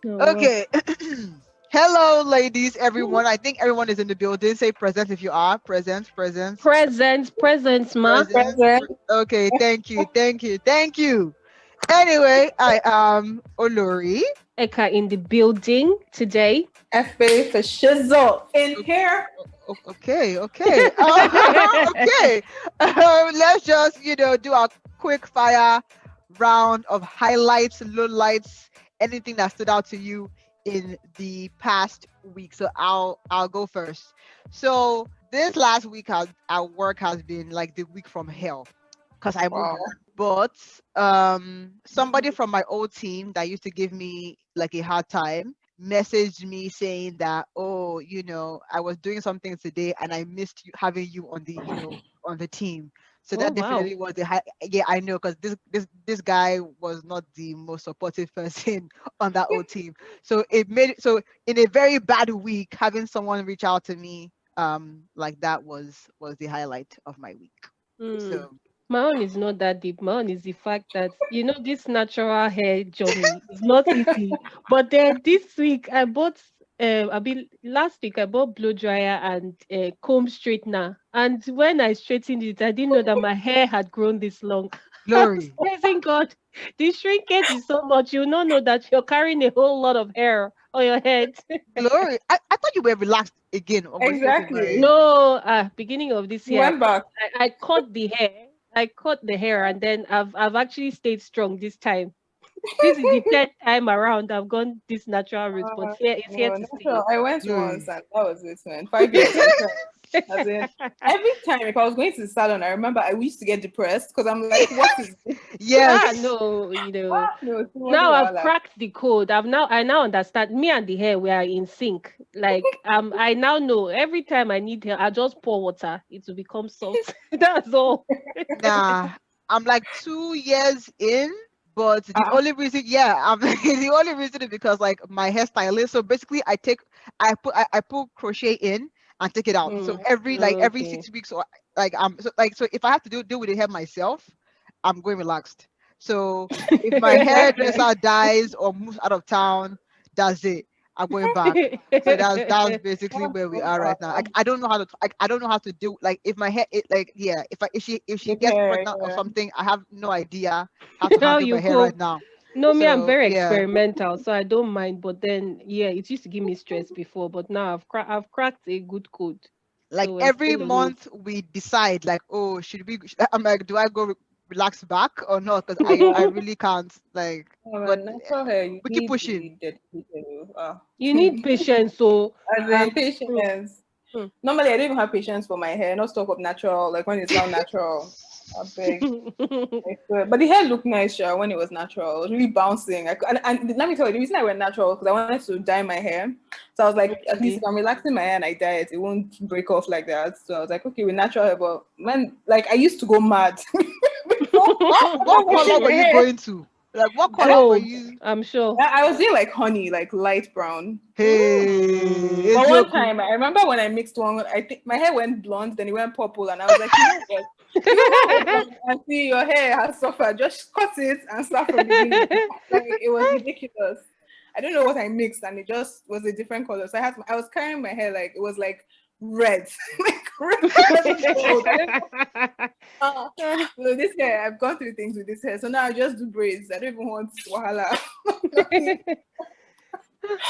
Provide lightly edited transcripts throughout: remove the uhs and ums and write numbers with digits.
No. Okay. Hello, ladies, everyone. I think everyone is in the building. Say present if you are. Present, present, Presents, ma. present. Present. Okay, thank you, thank you, thank you. Anyway, I am Olori. Eka in the building today. FA for shizzle in here. Okay, okay. Okay. Let's just, do a quick fire round of highlights, lowlights, anything that stood out to you in the past week. So I'll go first. So this last week at work has been like the week from hell because I moved Wow. work. But somebody from my old team that used to give me like a hard time messaged me saying that, oh, I was doing something today and I missed you having you on the team. So Oh that wow. definitely was the high. Yeah, I know, because this guy was not the most supportive person on that old team. So it made it so in a very bad week, having someone reach out to me like that was the highlight of my week. Mm. So My own is not that deep. My own is the fact that this natural hair journey is not easy. But then this week I bought last week I bought blow dryer and comb straightener. And when I straightened it, I didn't know that my hair had grown this long. I was glory, praising God. The shrinkage is so much, you not know that you're carrying a whole lot of hair on your head. glory. I thought you were relaxed again, or was it just Exactly. over? No, beginning of this You year, went back. I cut the hair. I cut the hair, and then I've actually stayed strong this time. This is the third time around I've gone this natural route, but here it's here No, to not sure. stay. I went once Glory. and that was it, man. 5 years. I swear. As in, every time if I was going to the salon, I remember I used to get depressed because I'm like, what is this? Yes. No, No, too much now I've wahala. cracked the code. I now understand. Me and the hair we are in sync. Like I now know every time I need hair, I just pour water. It will become soft. That's all. Nah, I'm like 2 years in, but the Uh-uh. only reason, yeah, I'm the only reason is because like my hairstylist. So basically, I put crochet in and take it out. So Mm, every okay. 6 weeks, or so if I have to deal with the hair myself, I'm going relaxed. So if my hairdresser dies or moves out of town, that's it. I'm going back. So that's basically That's where we so are right now. far. I don't know how to I don't know how to do, like, if my hair yeah, if she With gets hair, pregnant or yeah. something, I have no idea how to How handle you my hair right cope? now. No, me, I'm So very yeah, experimental, so I don't mind. But then, yeah, it used to give me stress before, but now I've cracked a good code, like so we're every still on it. month we decide, like, oh, should we I'm like, do I go relax back or not, because I Yeah. really can't, like, Oh, but man, natural hair, you we keep need to be pushing. dedicated. You need patience, so As uh, in mm, patience. mm. Normally, I don't even have patience for my hair. Not talk of natural, like when it's now natural. I beg. I swear. But the hair looked nice, sure, when it was natural. It was really bouncing. And let me tell you, the reason I went natural because I wanted to dye my hair. So I was like, at least if Okay. I'm relaxing my hair and I dye it, it won't break off like that. So I was like, okay, with natural hair. But man, like I used to go mad before What washing color my were you hair. going to, like, what color were Gold, you? I'm sure. I was doing like honey, like light brown. Hey, Mm. But one Ezioku. time, I remember when I mixed one, I think my hair went blonde, then it went purple, and I was like, you know what? You know what? I see your hair has suffered. Just cut it and start from beginning. Like it was ridiculous. I don't know what I mixed, and it just was a different color. So I was carrying my hair like it was like red, like red. It wasn't gold. I don't know. So this hair, I've gone through things with this hair. So now I just do braids. I don't even want wahala. Nothing.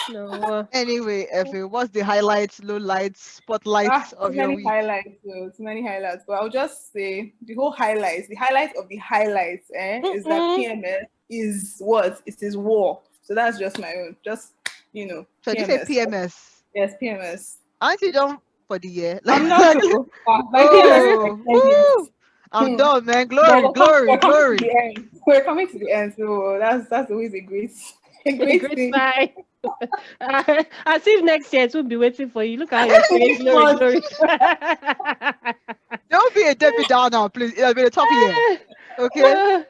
No. Anyway, Effie, what's the highlights, lowlights, spotlights Too of your many week? highlights, too many highlights. But I'll just say the whole highlights, the highlight of the highlights, is that Mm-mm. PMS is what? It is war. So that's just my own. Just So did you say PMS. PMS? Yes, PMS. Aren't you done for the year? I'm not though. My PMS is like Oh, 10 years. woo, I'm Hmm. done, man. But Glory, glory, we're coming to glory. the end. We're coming to the end. So that's always a great a A great great thing. sign. As if next year it will be waiting for you. Look how you're saying glory, But glory. Don't be a Debbie Downer, please. It'll be a tough year. Okay.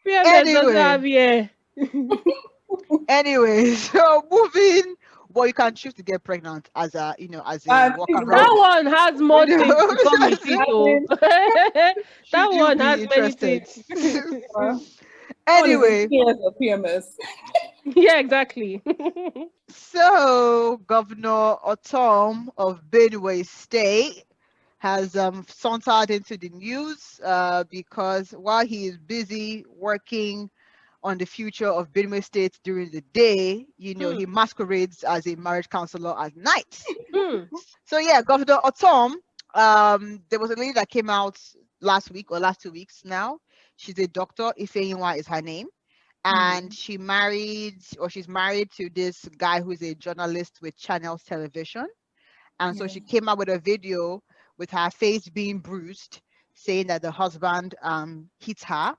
PMS doesn't Anyway, have here. anyway, so moving. Well, you can choose to get pregnant as a please That God. workaround. one has You more things to come with know, it, I though. mean, That should you one has be many interested? things. uh, that one is Anyway, 18 years of PMS. Yeah, exactly. So, Governor Otom of Benue State has sauntered into the news because while he is busy working on the future of Benue State during the day, he Mm, masquerades as a marriage counselor at night. mm, So yeah, Governor Otom, there was a lady that came out last week or last 2 weeks now. She's a doctor. Ifeyinwa is her name, and Mm. she's married to this guy who's a journalist with Channels Television. And so Yeah. she came out with a video with her face being bruised, saying that the husband hit her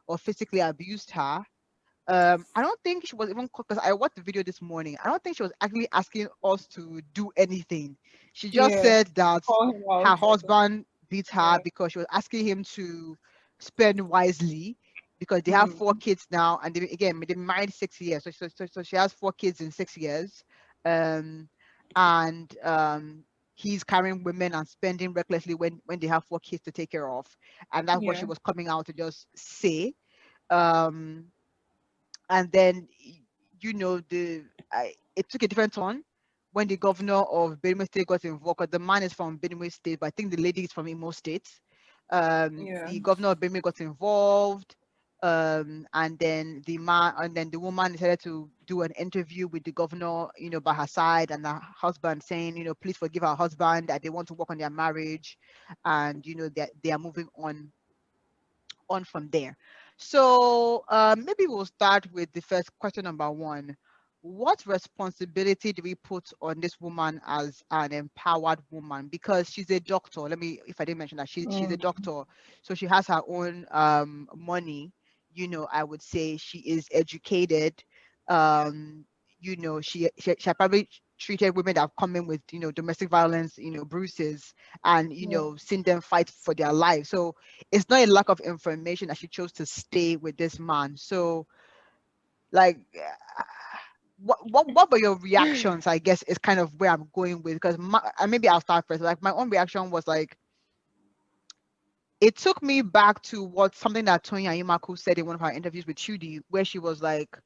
or physically abused her. I don't think she was even, because I watched the video this morning. I don't think she was actually asking us to do anything. She just Yeah. said that Call him her out or something. husband beat her Yeah. because she was asking him to spend wisely, because they have Mm. 4 kids now, and again, they married 6 years. So she has 4 kids in 6 years. Um, and he's carrying women and spending recklessly when they have 4 kids to take care of. And that's what she Yeah. was coming out to just say. Um, and then it took a different turn when the governor of Benue State got involved. 'Cause the man is from Benue State, but I think the lady is from Imo State. Yeah. The governor of Benue got involved, and then the woman decided to do an interview with the governor, by her side, and her husband saying, please forgive her husband, that they want to work on their marriage, and that they are moving on from there. So maybe we'll start with the first question, number one. What responsibility do we put on this woman as an empowered woman? Because she's a doctor. If I didn't mention that, she's a Mm. doctor. So she has her own money. I would say she is educated. Um, she probably treated women that have come in with, domestic violence, bruises, and, Yeah. seen them fight for their life. So it's not a lack of information that she chose to stay with this man. So, like, what were your reactions? I guess is kind of where I'm going with, because and maybe I'll start first. Like, my own reaction was like, it took me back to something that Tonya Imaku said in one of her interviews with Chudi, where she was like,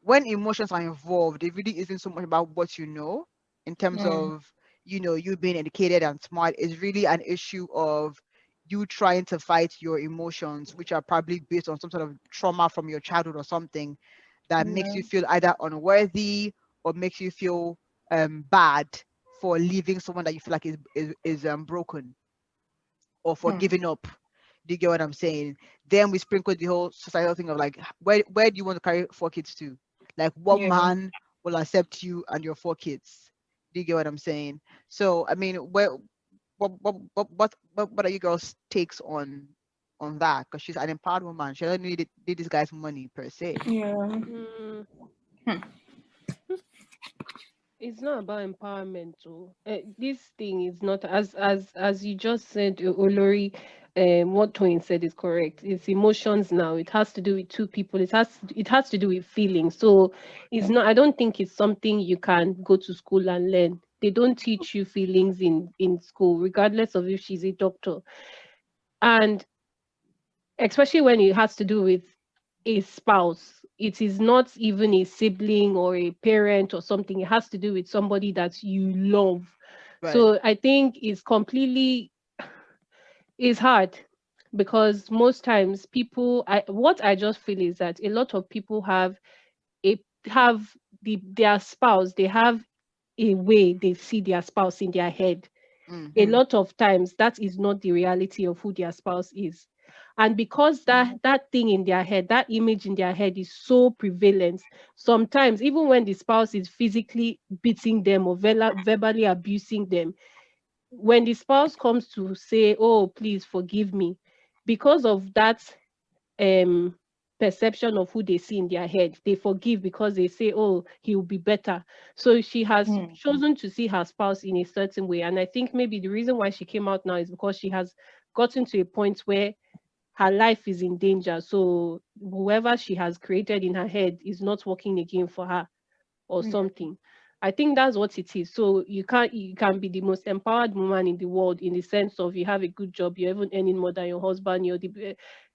when emotions are involved, it really isn't so much about what you know in terms Mm. of, you being educated and smart. It's really an issue of you trying to fight your emotions, which are probably based on some sort of trauma from your childhood or something that makes Yeah. you feel either unworthy or makes you feel bad for leaving someone that you feel like is broken, or for Hmm. giving up. Do you get what I'm saying? Then we sprinkle the whole societal thing of like, where do you want to carry 4 kids to? Like, what Yeah. man will accept you and your 4 kids? Do you get what I'm saying? So I mean, what are you girls' takes on that? Because she's an empowered woman. She doesn't need this guy's money per se. Yeah. mm. Hmm. It's not about empowerment, too. This thing is not, as you just said, Olori. What Toyin said is correct. It's emotions now. It has to do with two people. It has to do with feelings. So it's not. I don't think it's something you can go to school and learn. They don't teach you feelings in school, regardless of if she's a doctor. And especially when it has to do with a spouse. It is not even a sibling or a parent or something. It has to do with somebody that you love. Right. So I think it's hard because most times what I just feel is that a lot of people a have their spouse, they have a way they see their spouse in their head. A Mm-hmm. lot of times that is not the reality of who their spouse is, and because that thing in their head, that image in their head is so prevalent, sometimes even when the spouse is physically beating them or verbally abusing them, when the spouse comes to say, oh, please forgive me, because of that um perception of who they see in their head, they forgive because they say, oh, he'll be better. So she has Hmm. chosen to see her spouse in a certain way, and I think maybe the reason why she came out now is because she has gotten to a point where her life is in danger. So whoever she has created in her head is not working again for her or Yeah. something. I think that's what it is. So you can be the most empowered woman in the world in the sense of you have a good job, you're even earning more than your husband,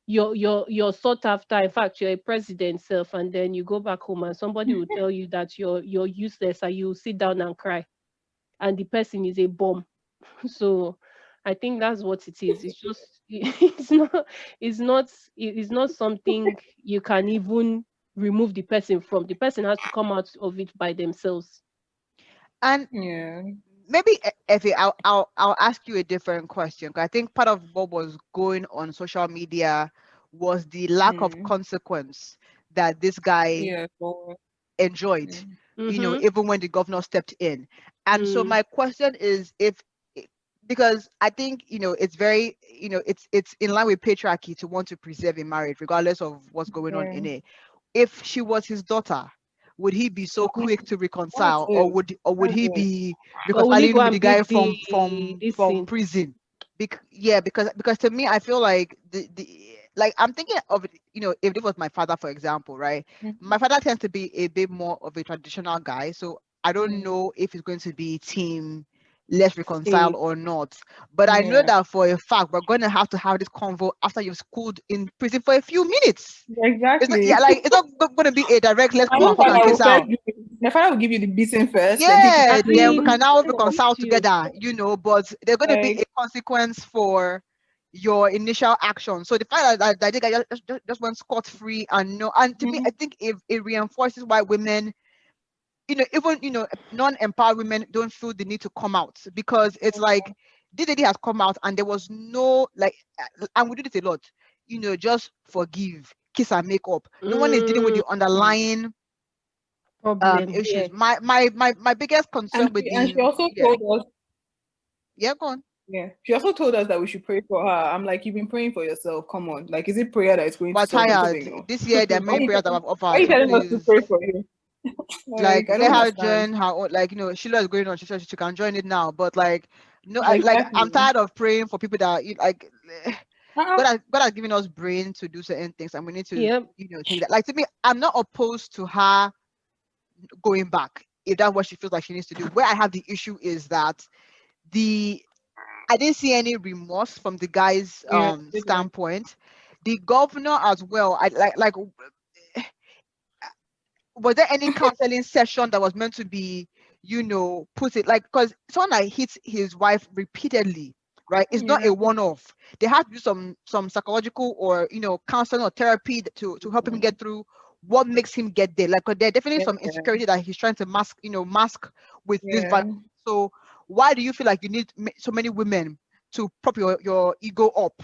you're sought after. In fact, you're a president self, and then you go back home and somebody will tell you that you're useless, and you sit down and cry, and the person is a bum. So I think that's what it is. It's just it's not something you can even remove the person from. The person has to come out of it by themselves. And Yeah. maybe Effie, I'll ask you a different question. 'Cause I think part of what was going on social media was the lack of Mm. consequence that this guy Yeah. For, enjoyed, mm. Mm-hmm. even when the governor stepped in. And so Mm, my question is, if because I think it's very it's in line with patriarchy to want to preserve a marriage regardless of what's going on Yeah. in it. If she was his daughter, would he be so quick to That's reconcile, or it. would That's he it. be or will he reconciling go with the and guy beat from the this thing? prison? Yeah, because to me, I feel like the like I'm thinking of it, if it was my father, for example, right? My Mhm. father tends to be a bit more of a traditional guy, so I don't Mm. know if it's going to be team let's reconcile Same. or not. But I know Yeah. that for a fact we're going to have this convo after you've schooled in prison for a few minutes. It's not, yeah, Exactly. like it's not going to be a direct let's My come own and fuck and father kiss will first out. my father will give you the beating first, then take you to Yeah, At then we prison. can least now Come on. reconcile beat you. together, but there's going to be Like, a consequence for your initial action. So the fact that the guy just went scot free, and no, and to me, I mhm. think it reinforces why women, even non-empowered women don't feel the need to come out, because it's like this lady has come out and there was no like, and we do this a lot, just forgive, kiss and make up. No one is dealing with Mm, the underlying problem. issues. Yeah. My biggest concern with And she the also yeah told us, yeah go on. yeah, she also told us that we should pray for her. I'm like, you've been praying for yourself. Come on, like, is it prayer that is going to We're solve tired anything? No. this year. There are Why many you prayers that I've why offered, you so telling us to please, pray for you? like, Like, I don't let her understand. join her own, like, Sheila is going on, she can join it now, but like, no, like, I'm Exactly. tired of praying for people that like Uh-uh. God has given us brain to do certain things, and we need to Yep. take that. Like, to me, I'm not opposed to her going back if that's what she feels like she needs to do. Where I have the issue is that the I didn't see any remorse from the guy's Yeah, didn't. standpoint. The governor as well. I like was there any counseling session that was meant to be, put it like, because someone that hits his wife repeatedly, right? It's not Yeah. a one-off. They have to do some psychological or counseling or therapy to help him get through what makes him get there. Like, 'cause there are definitely some Yeah. insecurity that he's trying to mask with this Yeah. violence. So why do you feel like you need so many women to prop your ego up,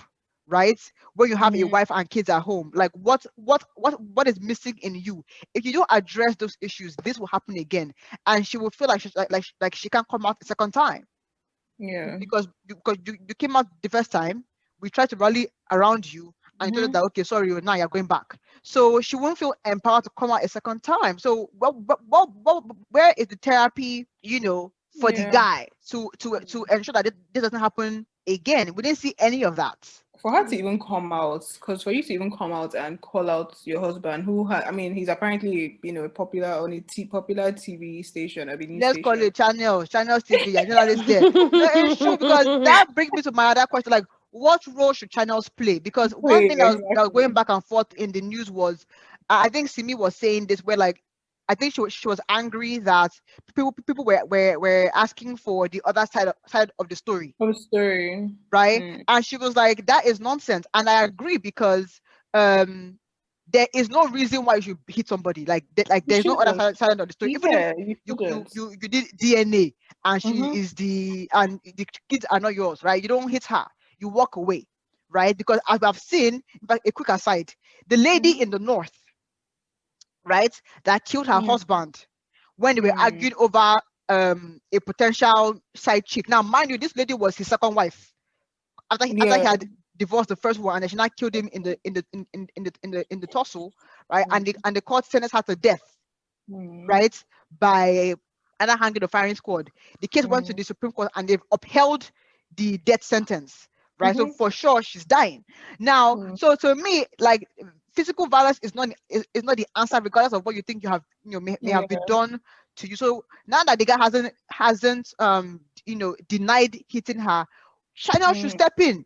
right? When you have a Mhm. wife and kids at home, like what is missing in you? If you don't address those issues, this will happen again, and she will feel like like she can't come out the second time, Yeah. because you came out the first time. We tried to rally around you, and you told us Mhm. that, okay, sorry, now you're going back. So she won't feel empowered to come out a second time. So where is the therapy, for the Yeah. guy to ensure that this doesn't happen again? We didn't see any of that. For her to even come out, because for you to even come out and call out your husband, I mean, he's apparently, popular on a popular TV station, a news Let's call station. it channels TV and journalists there. No, it's true, because that brings me to my other question, like, what role should channels play? Because one Wait, thing that was going exactly. back and forth in the news was, I think Simi was saying this, where like, I think she was angry that people were asking for the other side of the story, Whole story. right? Mm. And she was like, that is nonsense. And I agree, because um there is no reason why you should hit somebody. Like, You there's no other shouldn't. side of the story. Even if Yeah, you you you shouldn't. you, you did DNA, and Mm-hmm. the kids are not yours, right? You don't hit her. You walk away, right? Because as I've seen, but a quick aside, the lady Mm-hmm. in the north, right, that killed her Yeah. husband when they were Mm. arguing over a potential side chick. Now, mind you, this lady was his second wife after he Yeah. had divorced the first one, and then she now killed him in the torso, right? And Mm. the court sentenced her to death, Mm. right, by either hanging or firing squad. The case went to Mm. the Supreme Court, and they've upheld the death sentence, right? So Mm-hmm. for sure she's dying now. Mm. So to me, like, physical violence is not the answer, regardless of what you think you have may have been Yeah. done to you. So now that the guy hasn't denied hitting her, China should Mm. step in.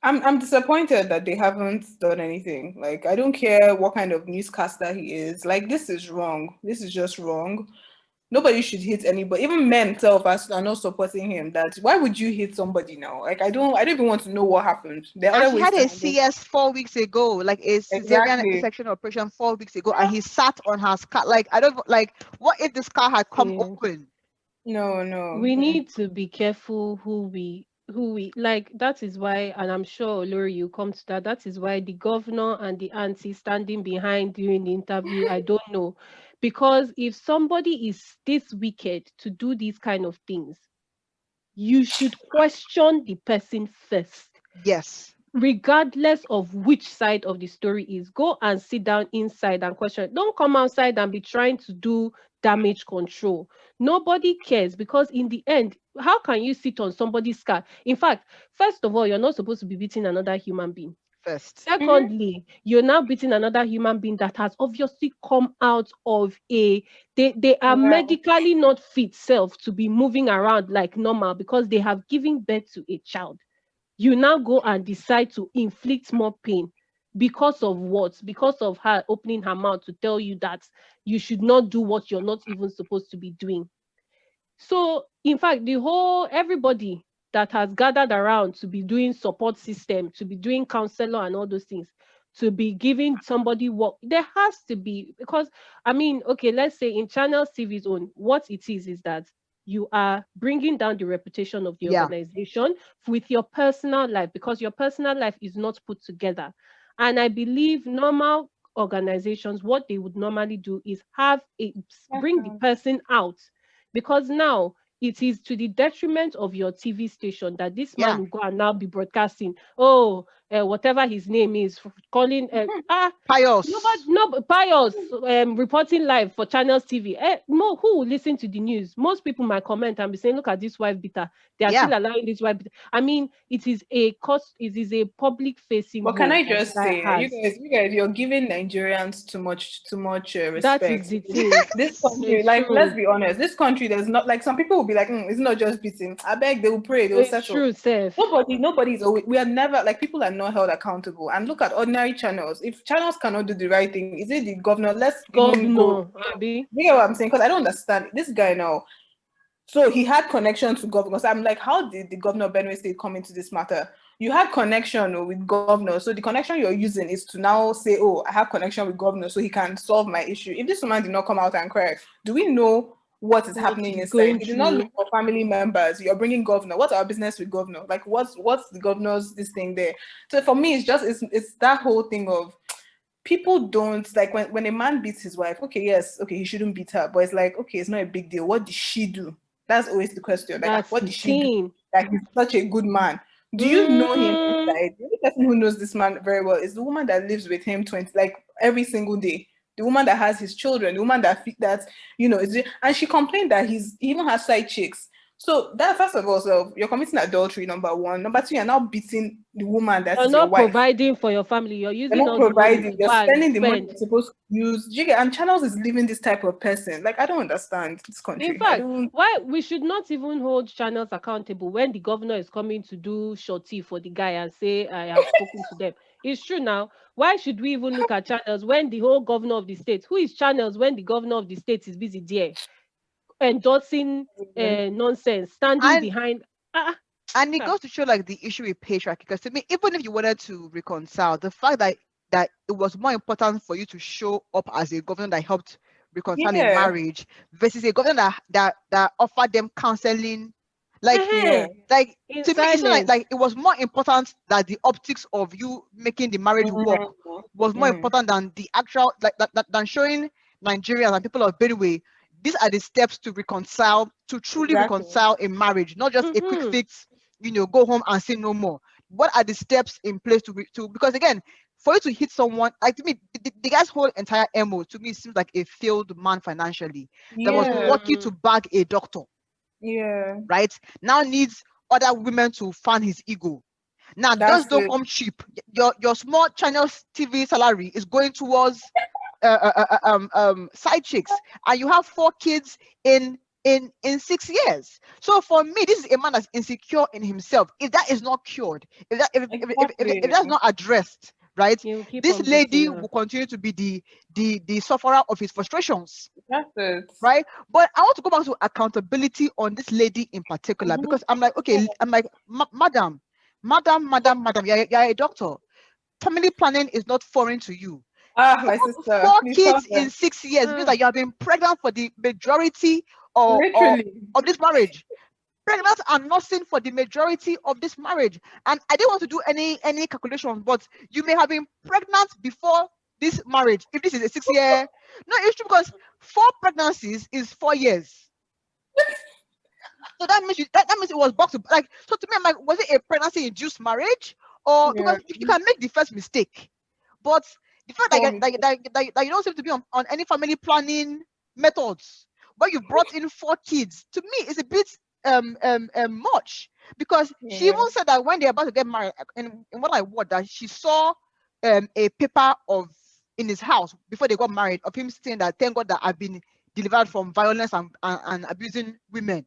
I'm disappointed that they haven't done anything. Like, I don't care what kind of newscaster he is. Like, this is wrong. This is just wrong. Nobody should hit anybody. Even men themselves are not supporting him. That why would you hit somebody now? Like, I don't even want to know what happened. There are And other he ways had to a handle. CS 4 weeks ago, like a cesarean Exactly. section operation 4 weeks ago, and he sat on her scar. Like, I don't like, what if the scar had come Yeah. open? No, no. We need to be careful who we like. That is why, and I'm sure Lori, you come to that. That is why the governor and the auntie standing behind during the interview, I don't know. Because if somebody is this wicked to do these kind of things, you should question the person first, Yes, regardless of which side of the story is. Go and sit down inside and question it. Don't come outside and be trying to do damage control. Nobody cares, because in the end, how can you sit on somebody's car? In fact, first of all, you're not supposed to be beating another human being. first. Mm-hmm. Secondly, you're now beating another human being that has obviously come out of a, they are Yeah. medically not fit self to be moving around like normal, because they have given birth to a child. You now go and decide to inflict more pain because of what? Because of her opening her mouth to tell you that you should not do what you're not even supposed to be doing. So, in fact, the whole everybody that has gathered around to be doing support system, to be doing counselor and all those things, to be giving somebody work, there has to be, because I mean, okay, let's say in Channel TV's own, what it is that you are bringing down the reputation of the Yeah, organization with your personal life, because your personal life is not put together. And I believe normal organizations, what they would normally do is have a, bring the person out, because now it is to the detriment of your TV station that this man yeah. will go and now be broadcasting, oh, whatever his name is, calling, nobody, Pious. no, Pius, reporting live for Channels TV. No, who will listen to the news? Most people might comment and be saying, look at this wife beater. They are Yeah. still allowing this wife beater. I mean, it is a cost, it is a public facing But can role I that the just guy say, has. you're giving Nigerians too much That is respect. the thing. This country, It's like, let's true. be honest, this country does not, like, some people will be like, it's not just beating. I beg, they will pray, they will It's settle. true, Seth. Nobody's always, we are never, like, people are not held accountable. And look at ordinary channels. If channels cannot do the right thing, is it the governor? Let's even go. Governor, Abi. You get what I'm saying? Because I don't understand this guy now. So he had connection to governors. I'm like, how did the governor of Benue State come into this matter? You had connection with governor, so the connection you're using is to now say, "Oh, I have connection with governor, so he can solve my issue." If this woman did not come out and cry, do we know what is What happening he's inside? going He did not look through. for family members. You're bringing governor. What's our business with governor? Like, what's the governor's this thing there? So for me, it's that whole thing of people don't like when a man beats his wife. Okay, yes, okay, he shouldn't beat her, but it's like, okay, it's not a big deal. What did she do? That's always the question. Like, That's what the did she do? thing. Like, he's such a good man. Do you know him Mm, inside? The only person who knows this man very well is the woman that lives with him 20, like every single day. The woman that has his children, the woman that is, and she complained that he even has side chicks. So that, first of all, so you're committing adultery, number one. Number two, you're now beating the woman that you're is your not wife. providing for your family. You're You're using not all the money providing, to you're go and spending the money spend. you're supposed to use. Do you get, and channels is living this type of person. Like, I don't understand this In country. I fact, don't. why we should not even hold channels accountable when the governor is coming to do shorty for the guy and say, I have spoken to them. It's true now. Why should we even look at channels when the whole governor of the state, who is channels when the governor of the state is busy there, endorsing nonsense, standing And behind? Ah, it ah, goes to show like the issue with patriarchy. Because to me, even if you wanted to reconcile, the fact that it was more important for you to show up as a governor that helped reconcile a Yeah, marriage versus a governor that offered them counseling, like yeah, eh, like in to me, it's not silence. like it was more important that the optics of you making the marriage work was more mm, important than the actual than showing Nigerians and people of Benue these are the steps to reconcile, to truly exactly. reconcile a marriage, not just a quick Mm-hmm. fix, go home and say no more. What are the steps in place to because again, for you to hit someone, like to me, the guy's whole entire MO to me seems like a failed man financially that was Yeah, lucky to Mm, bag a doctor, yeah, right? Now needs other women to fan his ego. Now those that's don't it. come cheap. Your small channel TV salary is going towards side chicks, and you have 4 kids in in 6 years. So for me, this is a man that's insecure in himself. If that is not cured, if Exactly. that's not addressed, right, He'll keep this on lady beating her. will continue to be the sufferer of his frustrations, That's it. right? But I want to go back to accountability on this lady in particular, Mhm. because I'm like, okay, I'm like, madam, you're a doctor. Family planning is not foreign to you. Ah, four, my sister, four please tell kids her. in 6 years means Ah, that you have been pregnant for the majority Literally. of this marriage. Pregnant and nursing for the majority of this marriage. And I didn't want to do any calculation, but you may have been pregnant before this marriage. If this is a 6 year, no, it's true, because 4 pregnancies is 4 years. So that means that means it was box to like. So to me, I'm like, was it a pregnancy induced marriage, or Yeah. because you can make the first mistake, but the fact that, Form. that you don't seem to be on any family planning methods, but you brought in 4 kids, to me is a bit much, because she Yeah. even said that when they're about to get married, in what I watched, that she saw a paper of in his house before they got married, of him saying that thank God that I've been delivered from violence and abusing women.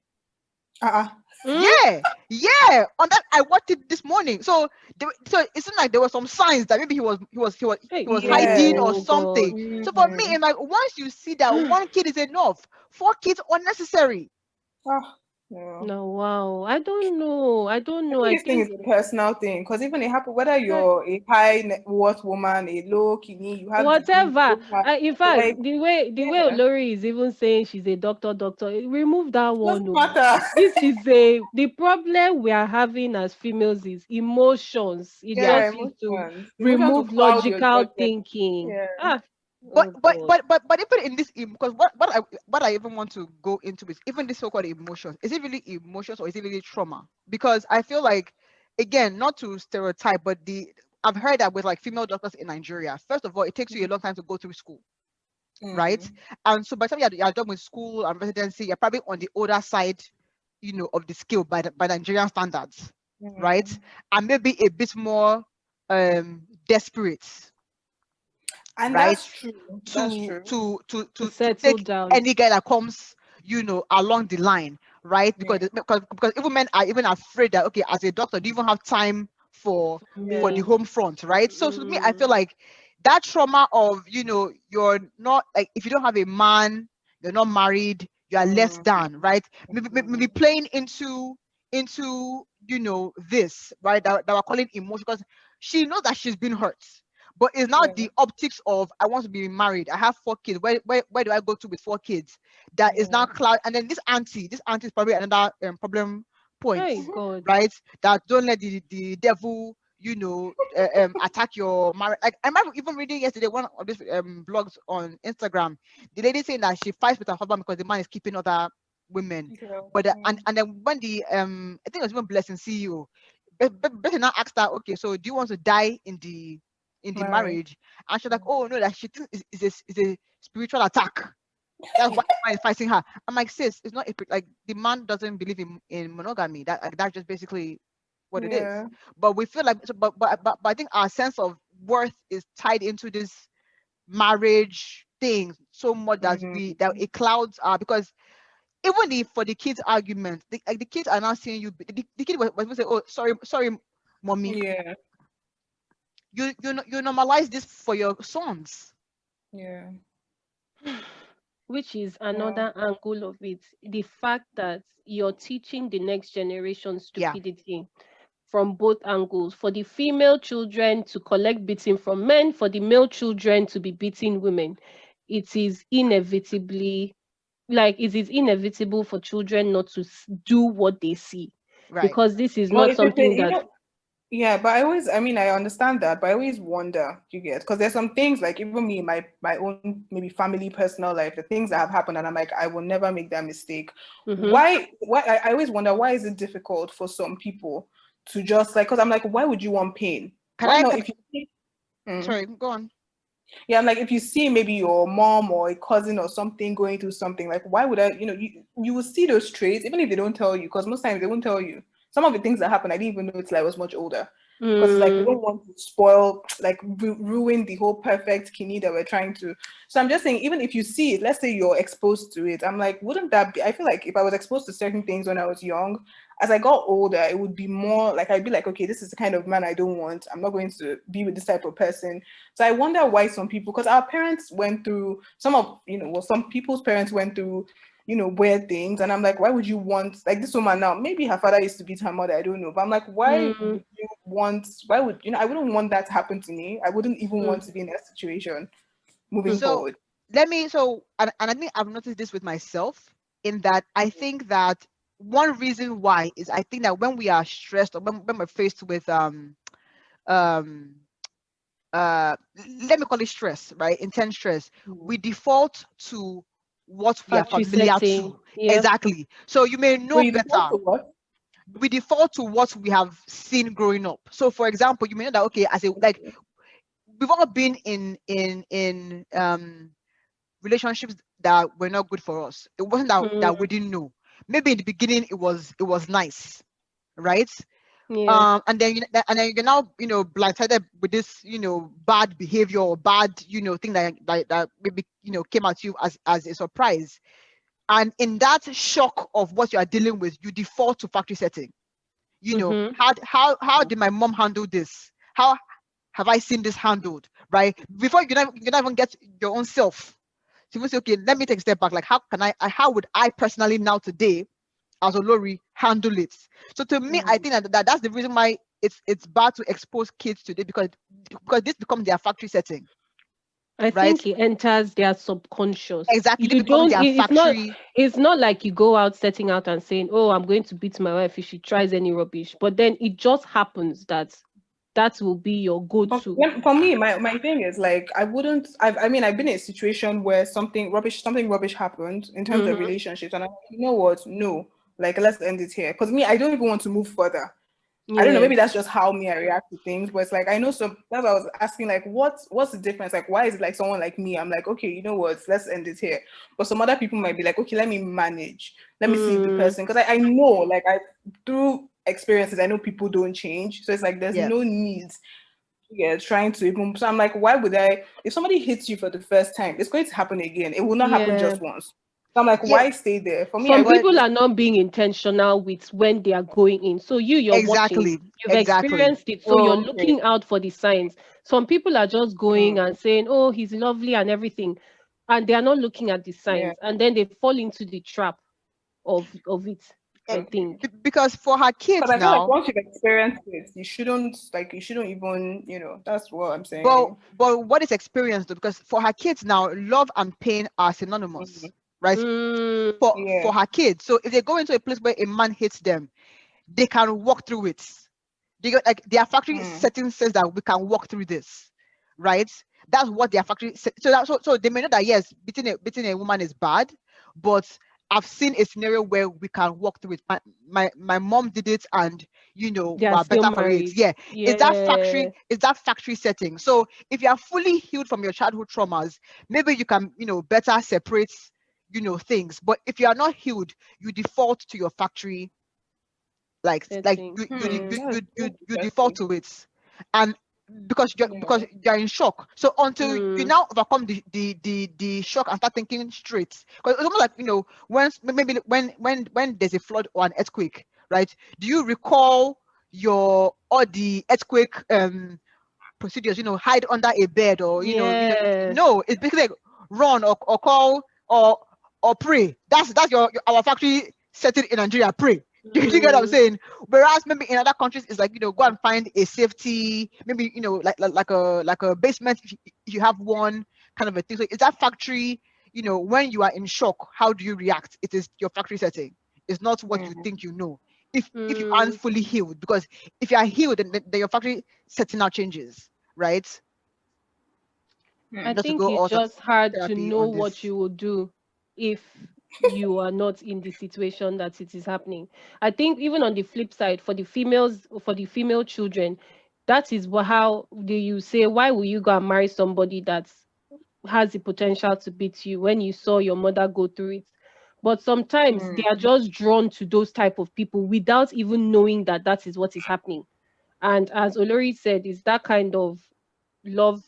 Uh-uh. mm? Yeah. On that, I watched it this morning. So, so it seemed like there were some signs that maybe Hey, he was Yeah. hiding or oh something. God. So for me, Mhm. and like once you see that one kid is enough, 4 kids unnecessary. Ah, no. No, wow. I don't know. I don't I know. think I this thing think is a personal thing because even it happen whether like you're a high net worth woman, a low kidney, you have degrees, you whatever. don't have In fact, like the way yeah, Olori is even saying she's a doctor, remove that one. doesn't No. matter. This is the problem we are having as females is emotions. It Yeah. Yeah, just used to emotions. Emotions will remove cloud your logical judgment. thinking. Yeah. Ah, But oh but God. but but but even in this because what I even want to go into is even this so-called emotions. Is it really emotions or is it really trauma? Because I feel like, again, not to stereotype, but the I've heard that with like female doctors in Nigeria, first of all, it takes you a long time to go through school, right? Mm. And so by the time you're done with school and residency, you're probably on the older side, of the scale by Nigerian standards, right? Mm. And maybe a bit more desperate, And right? that's true. That's to true. to to To to to settle take down. any guy that comes, along the line, right? Yeah. Because even men are even afraid that, okay, as a doctor, do you even have time for Yeah. the Me. home front, right? So to me, I feel Mm, like that trauma of, you're not, like, if you don't have a man, you're not married, you are less Mm. than, right? Maybe Mm. playing into this, right, that we're calling emotion, because she knows that she's been hurt, but it's now Yeah. the optics of, I want to be married, I have 4 kids, where do I go to with 4 kids, that is Yeah. now cloud. And then this auntie is probably another problem point, hey God. right? That don't let the devil, attack your marriage. Like, I remember even reading yesterday one of these blogs on Instagram, the lady saying that she fights with her husband because the man is keeping other women. Girl. But Mm. and then when the I think it was even Blessing CEO, Better now asked her, okay, so do you want to die in the Married. marriage? And she's like, oh no, that she thinks is a spiritual attack. That's why the man is fighting her. I'm like, sis, it's not like the man doesn't believe in monogamy. That's just basically what it is. Yeah. But we feel like, but I think our sense of worth is tied into this marriage thing so much that Mm. it clouds our, because even if for the kids argument, the kids are now seeing you. The kid was going to say, oh, sorry, mommy. Yeah. You normalize this for your sons. Yeah. Which is Well, another angle of it. The fact that you're teaching the next generation Yeah, stupidity from both angles. For the female children to collect beating from men, for the male children to be beating women. It is inevitably it is inevitable for children not to do what they see, right. because this is well, not it's a something thing, that yeah, but I mean, I understand that, but I always wonder, you get, because there's some things like even me, my own maybe family, personal life, the things that have happened, and I'm like, I will never make that mistake. Mhm. Why? I always wonder why is it difficult for some people to just like, because I'm like, why would you want pain? Can Why I? not Can if you see, mm. Sorry, go on. Yeah, I'm like, if you see maybe your mom or a cousin or something going through something, like, why would I, you will see those traits, even if they don't tell you, because most times they won't tell you. Some of the things that happen, I didn't even know until I was much older. because it's like we Mm, don't want to spoil, like ruin the whole perfect kidney that we're trying to. So I'm just saying, even if you see it, let's say you're exposed to it, I'm like, wouldn't that be? I feel like if I was exposed to certain things when I was young, as I got older, it would be more like I'd be like, okay, this is the kind of man I don't want. I'm not going to be with this type of person. So I wonder why some people, because our parents went through some of, well, some people's parents went through weird things. And I'm like, why would you want, like this woman now, maybe her father used to beat her mother, I don't know. But I'm like, why mm, would you want, why would, I wouldn't want that to happen to me. I wouldn't even mm, want to be in that situation moving mm, So forward. and I think I've noticed this with myself, in that I think that one reason why is, I think that when we are stressed, or when we're faced with um uh let me call it stress, right? Intense stress, Mm. we default to what we are factory familiar setting. to. Yeah. Exactly. So you may So know you default better. to what? We default to what we have seen growing up. So for example, you may know that, okay, as a, like, we've all been in relationships that were not good for us. It wasn't that we Mm, didn't know. Maybe in the beginning it was nice, right? yeah. And then you're now, blindsided with this, bad behavior, or bad, thing that maybe, came at you as a surprise. And in that shock of what you are dealing with, you default to factory setting. Mm-hmm. How did my mom handle this? How have I seen this handled? Right? Before you can even get your own self. So you say, okay, let me take a step back. Like, how would I personally now today, as a Lori, handle it? So to me, I Mm. think that's the reason why it's bad to expose kids today, because this becomes their factory setting, I right? think it enters their subconscious. Exactly, it You becomes don't. their It's not. factory. It's not like you go out setting out and saying, "Oh, I'm going to beat my wife if she tries any rubbish." But then it just happens that that will be your go-to. For me, my thing is like I wouldn't. I mean, I've been in a situation where something rubbish happened in terms of Mm-hmm. relationships, and I'm like, you know what? No, like let's end it here. Because me, I don't even want to move further. I don't know. Yeah. Maybe that's just how me I react to things. But it's like I know some. That's why I was asking. Like, what's the difference? Like, why is it like someone like me? I'm like, okay, you know what? Let's end it here. But some other people might be like, okay, let me manage. Let me see if the Mm, person, because I know, like I through experiences, I know people don't change. So it's like there's Yeah. no need. Yeah, trying to even. So I'm like, why would I? If somebody hits you for the first time, it's going to happen again. It will not happen yeah. just once. So I'm like, Yeah. why stay there? For me, I Some would But people just. are not being intentional with when they are going in. So you're watching, exactly, you've exactly. experienced it, so you're Oh, okay. looking out for the signs. Some people are just going Mm, and saying, "Oh, he's lovely and everything," and they are not looking at the yeah. signs, and then they fall into the trap of it. I Eh, Mm. think. because for her Because kids I feel like now, once you've experienced it, you shouldn't even, that's what I'm but saying. what is experience though? Because for her kids now, love and pain are synonymous, Mhm. right? Mm, For Yeah. her kids. So if they go into a place where a man hates them, they can walk through it. Like, their factory Mm. setting says that we can walk through this, right? That's what their factory so they may know that, yes, beating a woman is bad, but I've seen a scenario where we can walk through it. My mom did it, and they are we're still better for it. married. Yeah. Yeah. Is that factory setting. So if you are fully healed from your childhood traumas, maybe you can, better separate, things. But if you are not healed, you default to your factory, like Setting. Hmm. That's you default interesting. to it. And because Yeah. you're in shock, so until you Mm, now overcome the shock and start thinking straight, because it's almost like, when maybe when there's a flood or an earthquake, right? Do you recall your all the earthquake procedures, hide under a bed, or yeah. no, it's basically like run, or call, or pray. That's our factory setting in Nigeria. Pray. Do you get what I'm Mm, saying? Whereas maybe in other countries, it's like, go and find a safety, maybe, like a basement, if you have one, kind of a thing. So is that factory, when you are in shock, how do you react? It is your factory setting. It's not what you Mm. think you know. If you aren't mm. fully healed, because if you are healed, then your factory setting now changes, right? I Mm. Just to think go it's also just hard to therapy know on what this. you will do if you are not in the situation that it is happening. I think even on the flip side, for the females, for the female children, that is how do you say, why will you go and marry somebody that has the potential to beat you when you saw your mother go through it? But sometimes they Mm. are just drawn to those type of people without even knowing that that is what is happening. And as Olori said, it's that kind of love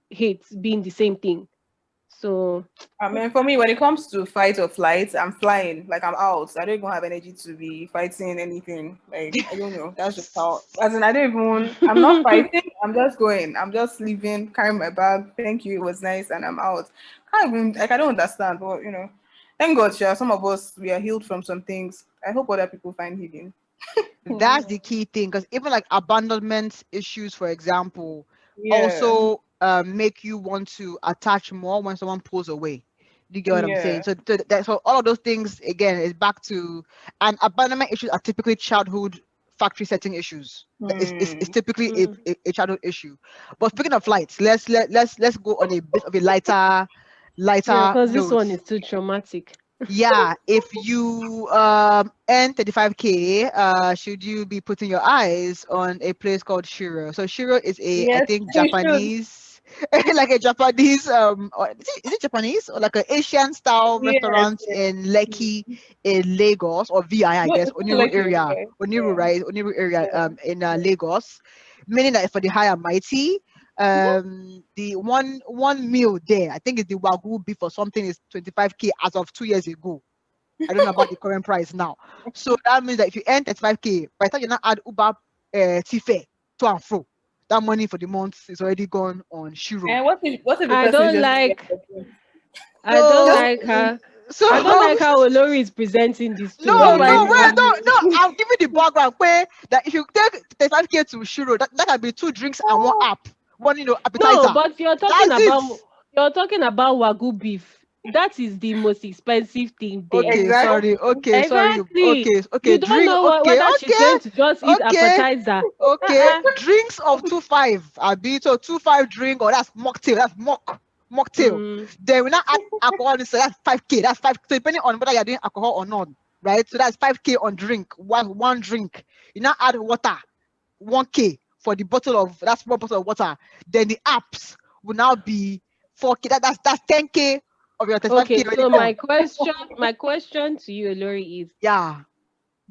hate being the same thing. So I mean, for me, when it comes to fight or flight, I'm flying. Like I'm out. I don't even have energy to be fighting anything. Like I don't know. That's just how. As in, I don't even. I'm not fighting. I'm just going. I'm just leaving. Carrying my bag. Thank you. It was nice, and I'm out. Can't even. Like I don't understand. But thank God, yeah. Some of us we are healed from some things. I hope other people find healing. That's the key thing, because even like abandonment issues, for example, Yeah. also make you want to attach more when someone pulls away. Do you get what I'm saying? Yeah. So all of those things again is back to, and abandonment issues are typically childhood factory setting issues. It's Hmm. typically mm, a childhood issue. But speaking of flights, let's go on a bit of a yeah, lighter because this note. one is too traumatic. Yeah, if you earn 35K, should you be putting your eyes on a place called Shiro? So Shiro is a, I Yes, think, we should. Japanese, like a Japanese, or is it Japanese, or like an Asian style Yes. restaurant Yes. in Lekki, in Lagos, or VI, I No, guess, it's still Oniru like it, area, right? Oniru, Yeah. right? Oniru area, Yeah. in Lagos, meaning that for the high and mighty, the one meal there, I think it's the Wagyu beef or something, is 25K as of 2 years ago. I don't know about the current price now. So that means that if you earn 35K, by the time you now add Uber, Tife to and fro, that money for the month is already gone on Shiro. And what if the I person is don't just doing it like. for drink? I don't Just So, like her. so I don't like how Olori is presenting this oh no, story. my no, wait, god. Oh. no, no. I'll give you the background. Where that if you take 35K to Shiro, that can be two drinks and one app, one No, appetizer. but That's it. you're talking about Wagyu beef. That is the most expensive thing there. Okay, Exactly. sorry. Okay, sorry. Exactly. Okay, okay. You don't Drink. know Okay, whether she's okay, going to just eat okay. appetizer. Okay, Uh-uh. drinks of 2.5. I be so 2.5 drink, or that's mocktail. That's mocktail. Mm, Then we now add alcohol. So that's 5K. That's 5. So depending on whether you're doing alcohol or not, right? So that's 5K on drink. One drink. You now add water. 1K for the bottle of that small bottle of water. Then the apps will now be 4K. That's 10K of your 35K okay, already so gone. my question to you, Olori, is Yeah.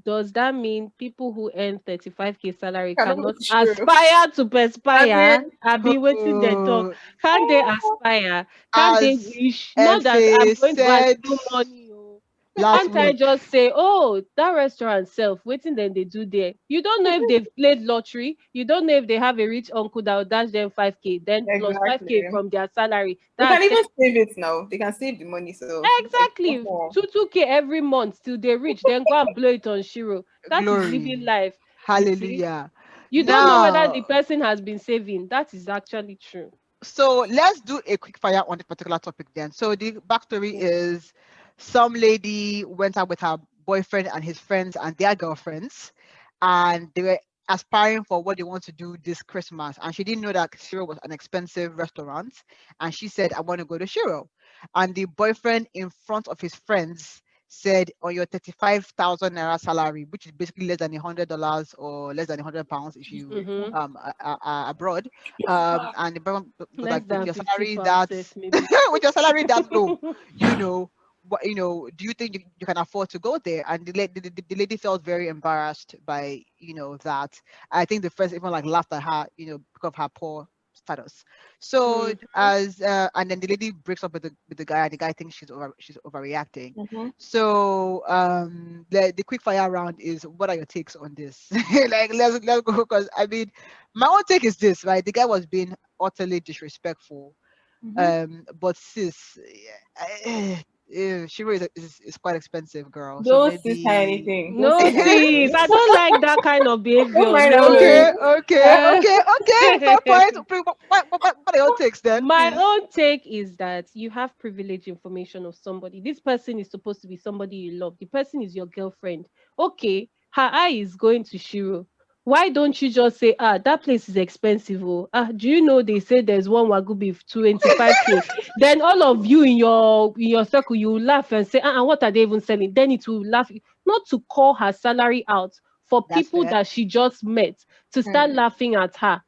does that mean people who earn 35K salary Cannot cannot be true. aspire to I perspire? mean, I be waiting their talk. Uh, Can they aspire? Can they as wish? Not that I'm FA going to go and said steal money. Oh. last Can't I week. just say, oh, that restaurant self, waiting then they do there? You don't know if they've played lottery. You don't know if they have a rich uncle that will dash them 5K, then plus 5K exactly. from their salary. They can That's even save it now. They can save the money. So like, exactly oh, 2K every month till they reach, then go and blow it on Shiro. That is living Glory. life. You see, Hallelujah. you don't know whether the Now, person has been saving. That is actually true. so let's do a quick fire on this particular topic then. So the backstory is some lady went out with her boyfriend and his friends and their girlfriends, and they were aspiring for what they want to do this Christmas. And she didn't know that Shiro was an expensive restaurant. And she said, I want to go to Shiro. And the boyfriend, in front of his friends, said, on your 35,000 naira salary, which is basically less than $100 or less than £100 if you Mm-hmm. abroad, and the problem was Less like, with than your 50 salary pounds safe, that's maybe. with your salary that low, you know what, do you think you can afford to go there? And the lady felt very embarrassed by that. I think the friends even like laughed at her, because of her poor status. So Mm. as and then the lady breaks up with the guy, and the guy thinks she's overreacting. mhm. So the quick fire round is, what are your takes on this? Like, let's go, because I mean, my own take is this, right? The guy was being utterly disrespectful. Mhm. But sis, Shiro is quite expensive, girl. So Don't sis her maybe. anything. Don't No, sis her sis, anything. I don't like that kind of Don't behavior. mind her No. Okay, way. okay, Uh, okay, okay. Fair point. What are your takes then, my please? own take is that you have privileged information of somebody. This person is supposed to be somebody you love. The person is your girlfriend. Okay, her eye is going to Shiro. Why don't you just say, that place is expensive? Oh, do you know they say there's one Wagyu beef 25K? Then all of you in your circle, you will laugh and say, what are they even selling? Then it will laugh. Not to call her salary out for That's people fair. that she just met to start Hmm. laughing at her.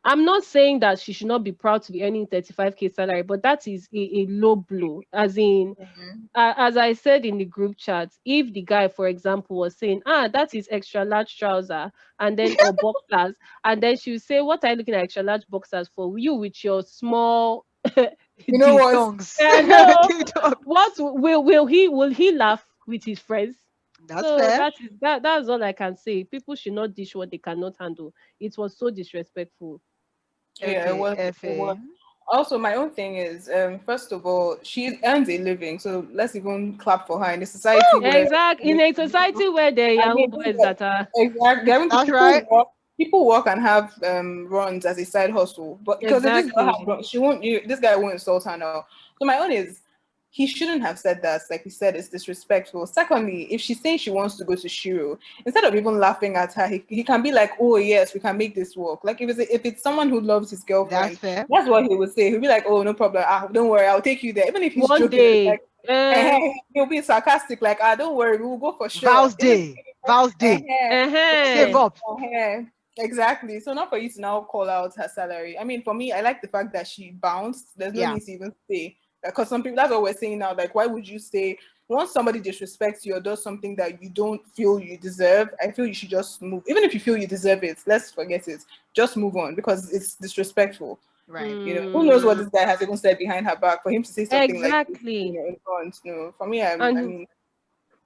I'm not saying that she should not be proud to be earning 35K salary, but that is a low blow. As in, Mhm. as I said in the group chat, if the guy, for example, was saying, that is extra large trouser and then or boxers, and then she would say, what are you looking at extra large boxers for? You with your small You know this. what? Dongs. No, Ding dong. what will he laugh with his friends? That's So fair. that's all I can say. People should not dish what they cannot handle. It was so disrespectful. Yeah, it Okay, was. It was. FA. Also, my own thing is, first of all, she earns a living, so let's even clap for her in a society where, Exactly. In a society where there are I Yahoo mean, boys that are exactly. I mean, That's right. people work and have runs as a side hustle. But because if this girl had exactly runs, she won't. This guy won't insult her now. So my own is, he shouldn't have said that. Like we said, it's disrespectful. Secondly, if she's saying she wants to go to Shiro, instead of even laughing at her, he can be like, "Oh yes, we can make this work." Like if it's someone who loves his That's girlfriend, fair. that's what he would say. He'll be like, "Oh, no problem. Don't worry, I'll take you there." Even if he's one joking, it's day. like, he'll be sarcastic, like, don't worry, we'll go for sure. Vows Even day. Vows day. Save Uh-huh. up. exactly. So not for you to now call out her salary. I mean, for me, I like the fact that she bounced. There's no Yeah. need to even say, because some people, that's what we're saying now. Like, why would you say once somebody disrespects you or does something that you don't feel you deserve? I feel you should just move. Even if you feel you deserve it, let's forget it. Just move on because it's disrespectful. Right. Who knows what Mm, this guy has even said behind her back for him to say something like this, exactly. in front. No, for me, I And mean,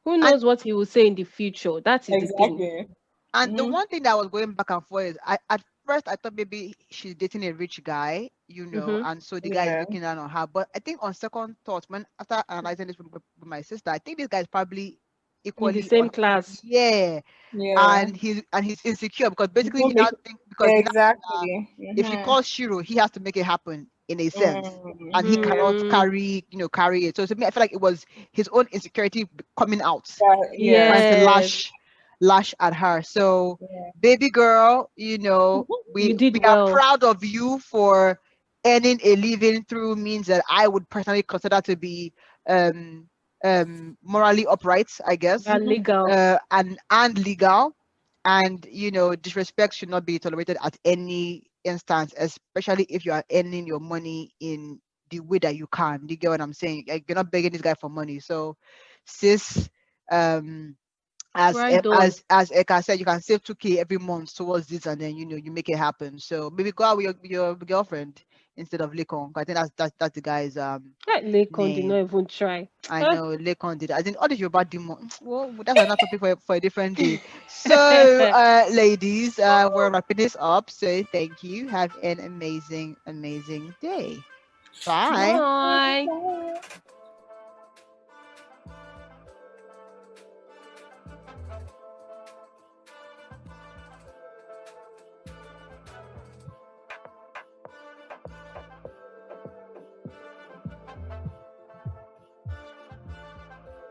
who And knows what he will say in the future? That is the thing. exactly. and the Mm-hmm. one thing that was going back and forth is at first I thought maybe she's dating a rich guy, Mm-hmm. and so the guy is Yeah. looking down on her. But I think on second thought, when after analyzing this with my sister, I think this guy is probably In the equally same on. class. Yeah, Yeah. and he's insecure because You basically don't he now make think because now exactly. if she Mm-hmm. calls Shiro, he has to make it happen in a sense, and he Mm-hmm. cannot Mm, carry it. So to me, I feel like it was his own insecurity coming out, Yeah. trying to yes. lash at her. So, Yeah. baby girl, You we did are well. proud of you for earning a living through means that I would personally consider to be um morally upright, I guess, That legal. and legal. And disrespect should not be tolerated at any instance, especially if you are earning your money in the way that you can. Do you get what I'm saying? Like, you're not begging this guy for money. So, sis, um Right on. as Eka said, you can save 2K every month towards this, and then you make it happen. So maybe go out with your girlfriend instead of Lekon. I think that's the guy's That Lakon did not name. even try. I Ah. know Lekon did. I think all the Yoruba demon. Well, that's another topic for a different day. So, ladies, we're wrapping this up. So thank you. Have an amazing day. Bye. Bye.